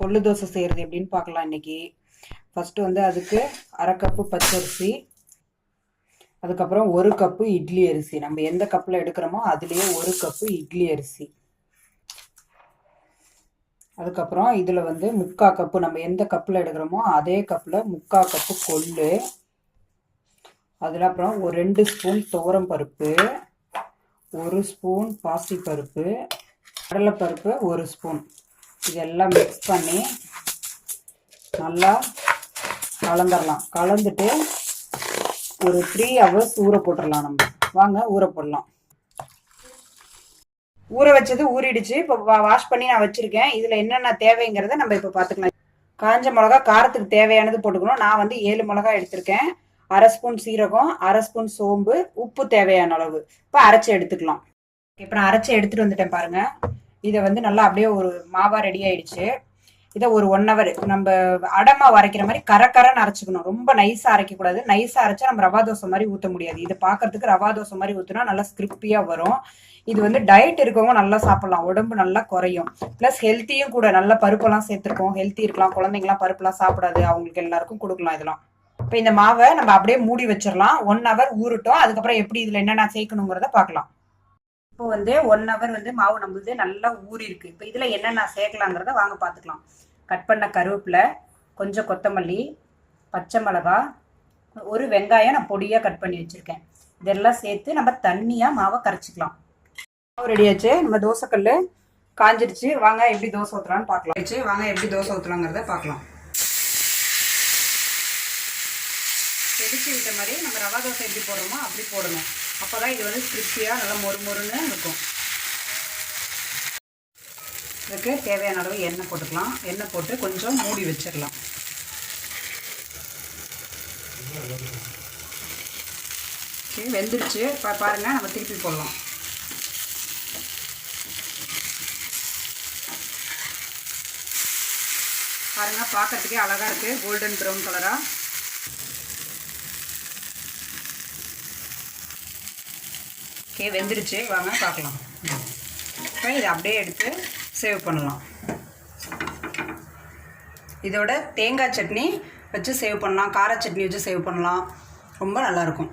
கொள்ளு தோசை செய்கிறது எப்படின்னு பார்க்கலாம் இன்றைக்கி. ஃபஸ்ட்டு வந்து அதுக்கு 1/2 கப்பு பச்சரிசி, அதுக்கப்புறம் 1 கப்பு இட்லி அரிசி. நம்ம எந்த கப்பில் எடுக்கிறோமோ அதுலேயே 1 கப்பு இட்லி அரிசி. அதுக்கப்புறம் இதில் வந்து 3/4 கப்பு, நம்ம எந்த கப்பில் எடுக்கிறோமோ அதே கப்பில் 3/4 கப்பு கொள்ளு. அதில் அப்புறம் ஒரு 2 ஸ்பூன் துவரம் பருப்பு, 1 ஸ்பூன் பாசிப்பருப்பு, கடலைப்பருப்பு 1 ஸ்பூன். இதெல்லாம் மிக்ஸ் பண்ணி நல்லா கலந்துடலாம். கலந்துட்டு ஒரு 3 ஹவர்ஸ் ஊற போட்டுடலாம். நம்ம வாங்க ஊற போடலாம். ஊற வச்சது ஊறிடுச்சு. இப்போ வாஷ் பண்ணி நான் வச்சுருக்கேன். இதில் என்னென்ன தேவைங்கிறத நம்ம இப்போ பார்த்துக்கலாம். காஞ்ச மிளகா, காரத்துக்கு தேவையானது போட்டுக்கணும். நான் வந்து 7 மிளகா எடுத்திருக்கேன். 1/2 ஸ்பூன் சீரகம், 1/2 ஸ்பூன் சோம்பு, உப்பு தேவையான அளவு. இப்போ அரைச்சி எடுத்துக்கலாம். இப்போ நான் அரைச்சி எடுத்துகிட்டு வந்துட்டேன் பாருங்கள். இதை வந்து நல்லா அப்படியே ஒரு மாவாக ரெடி ஆகிடுச்சு. இதை ஒரு 1 ஹவர் நம்ம அடமாவு அரைக்கிற மாதிரி கரன்னு அரைச்சிக்கணும். ரொம்ப நைஸாக அரைக்கக்கூடாது. நைஸாக அரைச்சா நம்ம ரவா தோசை மாதிரி ஊற்ற முடியாது. இது பார்க்கறதுக்கு ரவா தோசை மாதிரி ஊற்றினா நல்லா ஸ்கிரிப்பியாக வரும். இது வந்து டயட் இருக்கவங்க நல்லா சாப்பிட்லாம். உடம்பு நல்லா குறையும். ப்ளஸ் ஹெல்த்தியும் கூட. நல்லா பருப்பெல்லாம் சேர்த்துருக்கோம். ஹெல்த்தி இருக்கலாம். குழந்தைங்களாம் பருப்புலாம் சாப்பிடாது, அவங்களுக்கு எல்லாருக்கும் கொடுக்கலாம் இதெல்லாம். இப்போ இந்த மாவை நம்ம அப்படியே மூடி வச்சிடலாம். 1 ஹவர் ஊறட்டும். அதுக்கப்புறம் எப்படி இதில் என்னென்ன சேர்க்கணுங்கிறத பார்க்கலாம். இப்போ வந்து 1 ஹவர் வந்து மாவு நம்மளுது நல்லா ஊறி இருக்கு. இப்போ இதில் என்னென்ன சேர்க்கலாங்கிறத வாங்க பார்த்துக்கலாம். கட் பண்ண கருவேப்பிலை, கொஞ்சம் கொத்தமல்லி, பச்சை மிளகா, ஒரு வெங்காயம் நான் பொடியாக கட் பண்ணி வச்சுருக்கேன். இதெல்லாம் சேர்த்து நம்ம தண்ணியாக மாவை கரைச்சிக்கலாம். மாவு ரெடியாச்சு. நம்ம தோசைக்கல் காஞ்சிடுச்சு. வாங்க எப்படி தோசை ஊற்றலான்னு பார்க்கலாம். வாங்க எப்படி தோசை ஊற்றலாங்கிறத பார்க்கலாம். செடிச்சு விட்ட மாதிரி நம்ம ரவா தோசை எப்படி போடுறோமோ அப்படி போடணும். அப்போ தான் இது வந்து கிறிஸ்பியாக நல்லா மொறுன்னு இருக்கும். இதுக்கு தேவையான அளவு எண்ணெய் போட்டுக்கலாம். எண்ணெய் போட்டு கொஞ்சம் மூடி வச்சிடலாம். சரி, வெந்துருச்சு. பாருங்கள், நம்ம திருப்பி போடலாம். பாருங்கள், பார்க்கறதுக்கே அழகாக இருக்குது. கோல்டன் ப்ரௌன் கலராக. ஓகே, வெந்துருச்சு. வாங்க பார்க்கலாம். இப்போ இதை அப்படியே எடுத்து சேவ் பண்ணலாம். இதோட தேங்காய் சட்னி வச்சு சேவ் பண்ணலாம். கார சட்னி வச்சு சேவ் பண்ணலாம். ரொம்ப நல்லாயிருக்கும்.